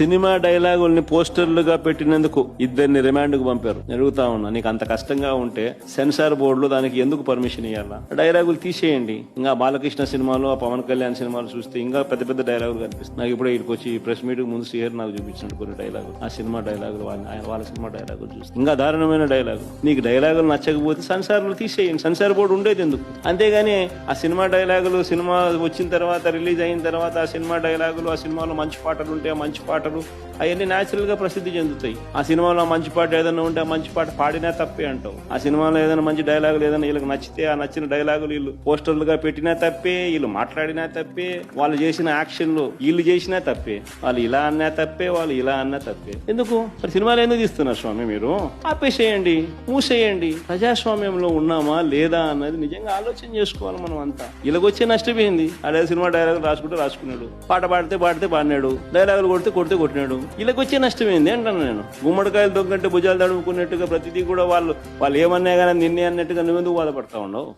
Cinema డైలాగుల్ని పోస్టర్లుగా పెట్టినందుకు ఇద్దరిని రిమాండ్కు పంపారు. అడుగుతా ఉన్నా, నీకు అంత కష్టంగా ఉంటే సెన్సార్ బోర్డులో దానికి ఎందుకు పర్మిషన్ ఇవ్వాలా? డైలాగులు తీసేయండి. ఇంకా బాలకృష్ణ సినిమాలు, ఆ పవన్ కళ్యాణ్ సినిమాలు చూస్తే ఇంకా పెద్ద పెద్ద డైలాగులు కనిపిస్తుంది. నాకు ఇప్పుడు ఇక్కడికి వచ్చి ప్రెస్ మీట్ ముందు శ్రీహరి నాకు చూపించినట్టు కొన్ని డైలాగులు, ఆ సినిమా డైలాగులు, వాళ్ళ సినిమా డైలాగులు చూస్తే ఇంకా దారుణమైన డైలాగు. నీకు డైలాగులు నచ్చకపోతే సెన్సార్లు తీసేయండి. సెన్సార్ బోర్డు ఉండేది ఎందుకు? అంతేగాని ఆ సినిమా డైలాగులు సినిమా వచ్చిన తర్వాత, రిలీజ్ అయిన తర్వాత ఆ సినిమా డైలాగులు, ఆ సినిమాలో మంచి పాటలు ఉంటే ఆ మంచి పాటలు అవన్నీ న్యాచురల్ గా ప్రసిద్ధి చెందుతాయి. ఆ సినిమాలో మంచి పాట ఏదైనా ఉంటే ఆ మంచి పాట పాడినా తప్పే అంటావు. ఆ సినిమాలో ఏదైనా మంచి డైలాగులు ఏదైనా వీళ్ళకి నచ్చితే ఆ నచ్చిన డైలాగులు వీళ్ళు పోస్టర్లుగా పెట్టినా తప్పే, వీళ్ళు మాట్లాడినా తప్పే, వాళ్ళు చేసిన యాక్షన్లు వీళ్ళు చేసినా తప్పే, వాళ్ళు ఇలా అన్నా తప్పే, వాళ్ళు ఇలా అన్నా తప్పే. ఎందుకు మరి సినిమాలు ఎందుకు తీస్తున్నారు స్వామి? మీరు ఆపేసేయండి, మూసేయండి. ప్రజాస్వామ్యంలో ఉన్నామా లేదా అన్నది నిజంగా ఆలోచన చేసుకోవాలి మనం అంతా. వీళ్ళకొచ్చే నష్టపోయింది. అదే సినిమా డైలాగులు రాసుకున్నాడు, పాట పాడితే పాడినాడు, డైలాగులు కొడితే కొట్టినాడు. వీళ్ళకి వచ్చే నష్టమైంది అంటాను నేను. గుమ్మడికాయలు దొంగంటే భుజాలు తడుముకున్నట్టుగా ప్రతిదీ కూడా వాళ్ళు ఏమన్నా కానీ నిన్నే అన్నట్టుగా నువ్వెందుకు బాధపడతా ఉండవు?